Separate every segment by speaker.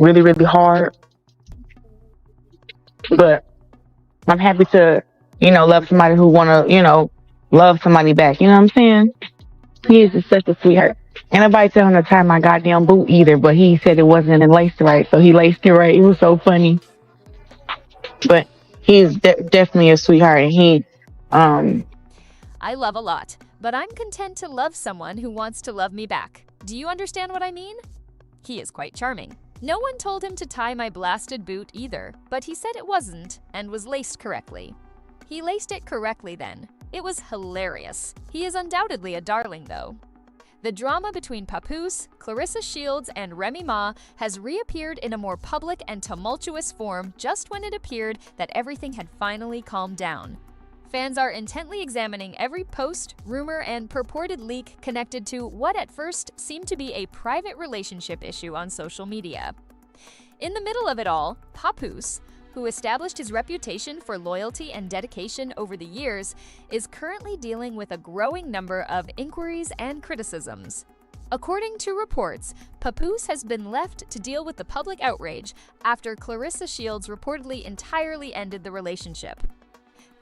Speaker 1: really, really hard. But I'm happy to, love somebody who wanna, love somebody back. You know what I'm saying? He is just such a sweetheart. And nobody tell him to tie my goddamn boot either, but he said it wasn't laced right, so he laced it right. It was so funny. But he's definitely a sweetheart, and um,
Speaker 2: I love a lot, but I'm content to love someone who wants to love me back. Do you understand what I mean? He is quite charming. No one told him to tie my blasted boot either, but he said it wasn't and was laced correctly. He laced it correctly then. It was hilarious. He is undoubtedly a darling though. The drama between Papoose, Claressa Shields, and Remy Ma has reappeared in a more public and tumultuous form just when it appeared that everything had finally calmed down. Fans are intently examining every post, rumor, and purported leak connected to what at first seemed to be a private relationship issue on social media. In the middle of it all, Papoose, who established his reputation for loyalty and dedication over the years, is currently dealing with a growing number of inquiries and criticisms. According to reports, Papoose has been left to deal with the public outrage after Claressa Shields reportedly entirely ended the relationship.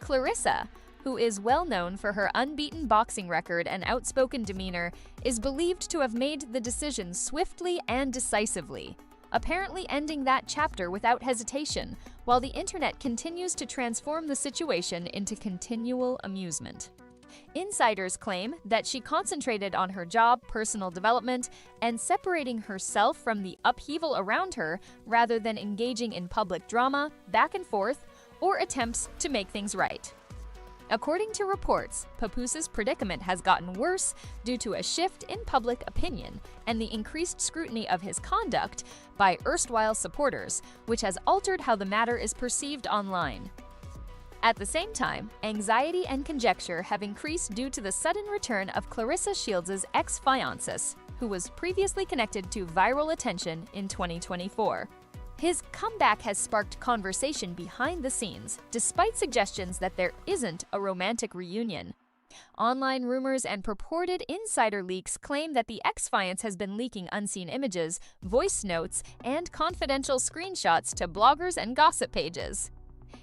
Speaker 2: Claressa, who is well known for her unbeaten boxing record and outspoken demeanor, is believed to have made the decision swiftly and decisively, apparently ending that chapter without hesitation, while the internet continues to transform the situation into continual amusement. Insiders claim that she concentrated on her job, personal development, and separating herself from the upheaval around her rather than engaging in public drama, back and forth, or attempts to make things right. According to reports, Papoose's predicament has gotten worse due to a shift in public opinion and the increased scrutiny of his conduct by erstwhile supporters, which has altered how the matter is perceived online. At the same time, anxiety and conjecture have increased due to the sudden return of Claressa Shields' ex-fiancé, who was previously connected to viral attention in 2024. His comeback has sparked conversation behind the scenes, despite suggestions that there isn't a romantic reunion. Online rumors and purported insider leaks claim that the ex-fiancé has been leaking unseen images, voice notes, and confidential screenshots to bloggers and gossip pages.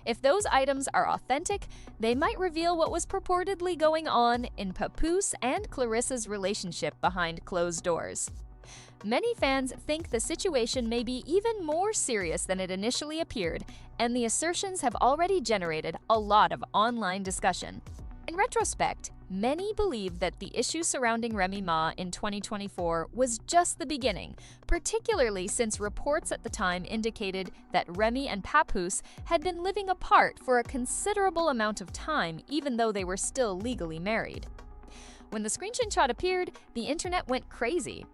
Speaker 2: If those items are authentic, they might reveal what was purportedly going on in Papoose and Claressa's relationship behind closed doors. Many fans think the situation may be even more serious than it initially appeared, and the assertions have already generated a lot of online discussion. In retrospect, many believe that the issue surrounding Remy Ma in 2024 was just the beginning, particularly since reports at the time indicated that Remy and Papoose had been living apart for a considerable amount of time even though they were still legally married. When the screenshot appeared, the internet went crazy.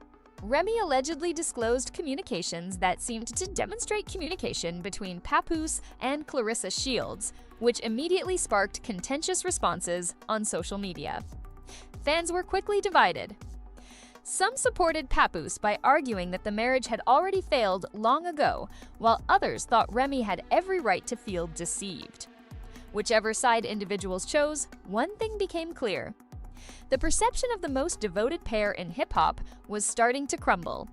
Speaker 2: Remy allegedly disclosed communications that seemed to demonstrate communication between Papoose and Claressa Shields, which immediately sparked contentious responses on social media. Fans were quickly divided. Some supported Papoose by arguing that the marriage had already failed long ago, while others thought Remy had every right to feel deceived. Whichever side individuals chose, one thing became clear. The perception of the most devoted pair in hip-hop was starting to crumble.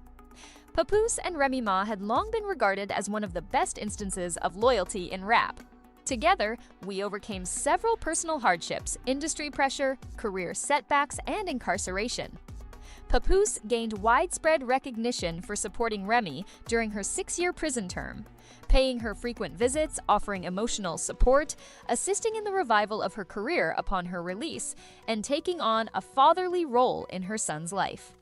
Speaker 2: Papoose and Remy Ma had long been regarded as one of the best instances of loyalty in rap. Together, we overcame several personal hardships, industry pressure, career setbacks, and incarceration. Papoose gained widespread recognition for supporting Remy during her 6-year prison term, paying her frequent visits, offering emotional support, assisting in the revival of her career upon her release, and taking on a fatherly role in her son's life.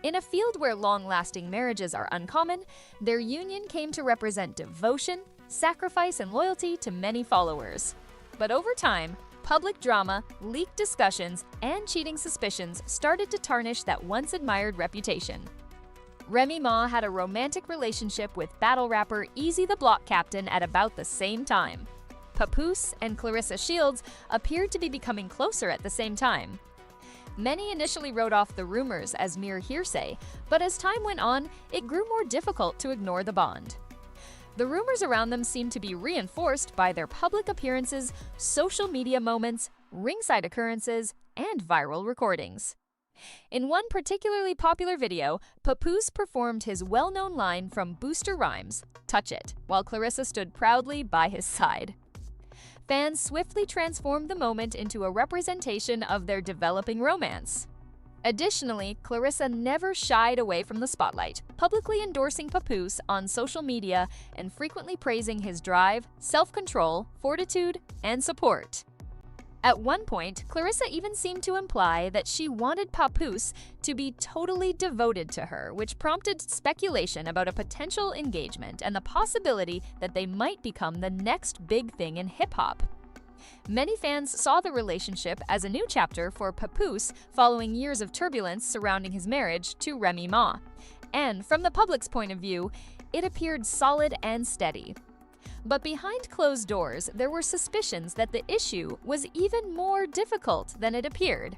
Speaker 2: In a field where long-lasting marriages are uncommon, their union came to represent devotion, sacrifice, and loyalty to many followers. But over time, public drama, leaked discussions, and cheating suspicions started to tarnish that once-admired reputation. Remy Ma had a romantic relationship with battle rapper Easy the Block Captain at about the same time. Papoose and Claressa Shields appeared to be becoming closer at the same time. Many initially wrote off the rumors as mere hearsay, but as time went on, it grew more difficult to ignore the bond. The rumors around them seemed to be reinforced by their public appearances, social media moments, ringside occurrences, and viral recordings. In one particularly popular video, Papoose performed his well-known line from Booster Rhymes, "Touch It," while Claressa stood proudly by his side. Fans swiftly transformed the moment into a representation of their developing romance. Additionally, Claressa never shied away from the spotlight, publicly endorsing Papoose on social media and frequently praising his drive, self-control, fortitude, and support. At one point, Claressa even seemed to imply that she wanted Papoose to be totally devoted to her, which prompted speculation about a potential engagement and the possibility that they might become the next big thing in hip-hop. Many fans saw the relationship as a new chapter for Papoose following years of turbulence surrounding his marriage to Remy Ma. And from the public's point of view, it appeared solid and steady. But behind closed doors, there were suspicions that the issue was even more difficult than it appeared.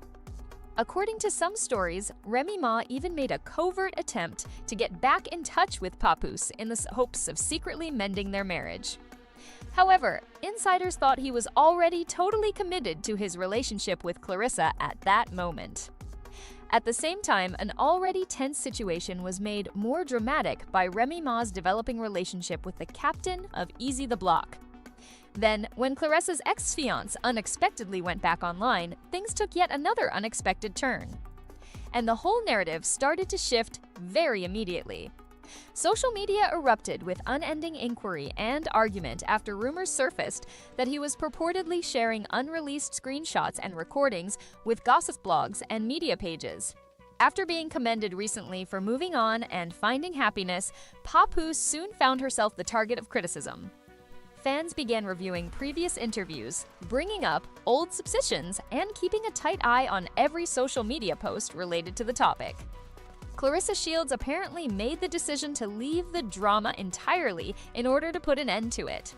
Speaker 2: According to some stories, Remy Ma even made a covert attempt to get back in touch with Papoose in the hopes of secretly mending their marriage. However, insiders thought he was already totally committed to his relationship with Claressa at that moment. At the same time, an already tense situation was made more dramatic by Remy Ma's developing relationship with the captain of Easy the Block. Then, when Claressa's ex-fiancé unexpectedly went back online, things took yet another unexpected turn. And the whole narrative started to shift very immediately. Social media erupted with unending inquiry and argument after rumors surfaced that he was purportedly sharing unreleased screenshots and recordings with gossip blogs and media pages. After being commended recently for moving on and finding happiness, Papoose soon found herself the target of criticism. Fans began reviewing previous interviews, bringing up old suspicions, and keeping a tight eye on every social media post related to the topic. Claressa Shields apparently made the decision to leave the drama entirely in order to put an end to it.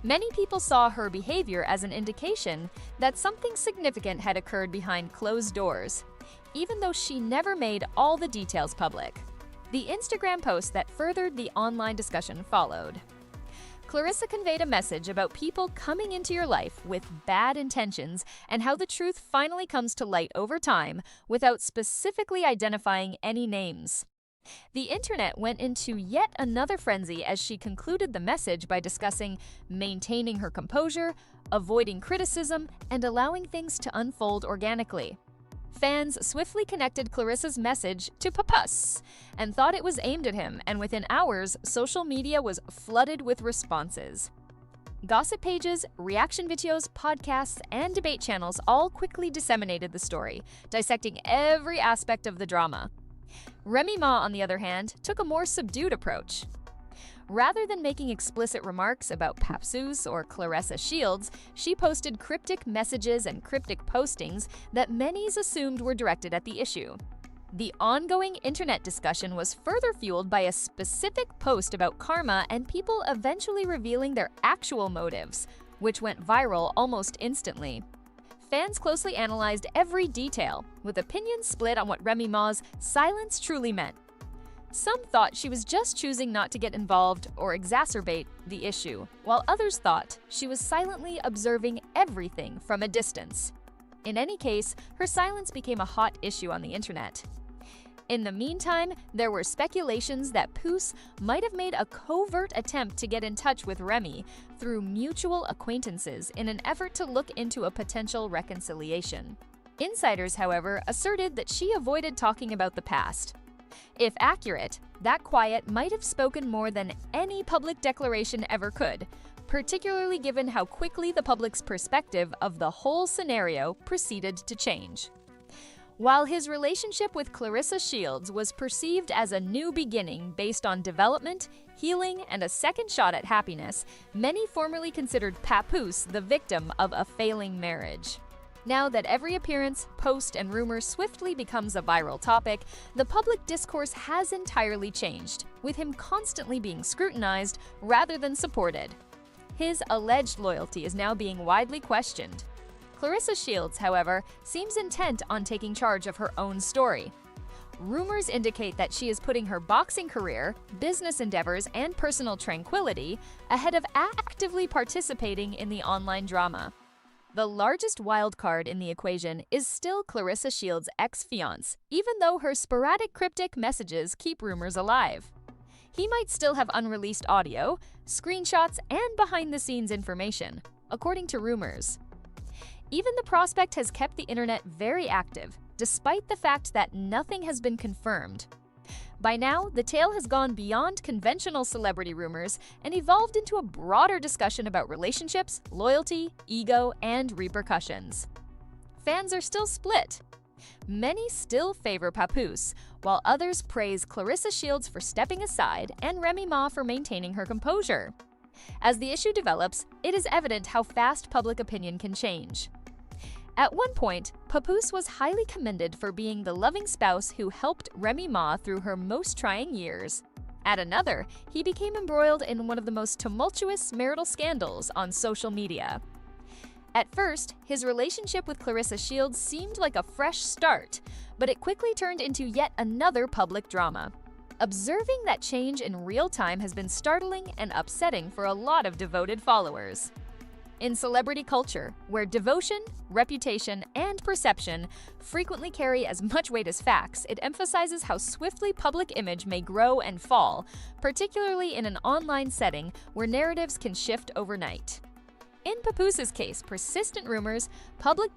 Speaker 2: Many people saw her behavior as an indication that something significant had occurred behind closed doors, even though she never made all the details public. The Instagram post that furthered the online discussion followed. Claressa conveyed a message about people coming into your life with bad intentions and how the truth finally comes to light over time without specifically identifying any names. The internet went into yet another frenzy as she concluded the message by discussing maintaining her composure, avoiding criticism, and allowing things to unfold organically. Fans swiftly connected Claressa's message to Papoose and thought it was aimed at him, and within hours, social media was flooded with responses. Gossip pages, reaction videos, podcasts, and debate channels all quickly disseminated the story, dissecting every aspect of the drama. Remy Ma, on the other hand, took a more subdued approach. Rather than making explicit remarks about Papoose or Claressa Shields, she posted cryptic messages and cryptic postings that many assumed were directed at the issue. The ongoing internet discussion was further fueled by a specific post about karma and people eventually revealing their actual motives, which went viral almost instantly. Fans closely analyzed every detail, with opinions split on what Remy Ma's silence truly meant. Some thought she was just choosing not to get involved or exacerbate the issue, while others thought she was silently observing everything from a distance. In any case, her silence became a hot issue on the internet. In the meantime, there were speculations that Papoose might have made a covert attempt to get in touch with Remy through mutual acquaintances in an effort to look into a potential reconciliation. Insiders, however, asserted that she avoided talking about the past. If accurate, that quiet might have spoken more than any public declaration ever could, particularly given how quickly the public's perspective of the whole scenario proceeded to change. While his relationship with Claressa Shields was perceived as a new beginning based on development, healing, and a second shot at happiness, many formerly considered Papoose the victim of a failing marriage. Now that every appearance, post, and rumor swiftly becomes a viral topic, the public discourse has entirely changed, with him constantly being scrutinized rather than supported. His alleged loyalty is now being widely questioned. Claressa Shields, however, seems intent on taking charge of her own story. Rumors indicate that she is putting her boxing career, business endeavors, and personal tranquility ahead of actively participating in the online drama. The largest wild card in the equation is still Claressa Shields' ex-fiance, even though her sporadic cryptic messages keep rumors alive. He might still have unreleased audio, screenshots, and behind-the-scenes information, according to rumors. Even the prospect has kept the internet very active, despite the fact that nothing has been confirmed. By now, the tale has gone beyond conventional celebrity rumors and evolved into a broader discussion about relationships, loyalty, ego, and repercussions. Fans are still split. Many still favor Papoose, while others praise Claressa Shields for stepping aside and Remy Ma for maintaining her composure. As the issue develops, it is evident how fast public opinion can change. At one point, Papoose was highly commended for being the loving spouse who helped Remy Ma through her most trying years. At another, he became embroiled in one of the most tumultuous marital scandals on social media. At first, his relationship with Claressa Shields seemed like a fresh start, but it quickly turned into yet another public drama. Observing that change in real time has been startling and upsetting for a lot of devoted followers. In celebrity culture, where devotion, reputation, and perception frequently carry as much weight as facts, it emphasizes how swiftly public image may grow and fall, particularly in an online setting where narratives can shift overnight. In Papoose's case, persistent rumors, public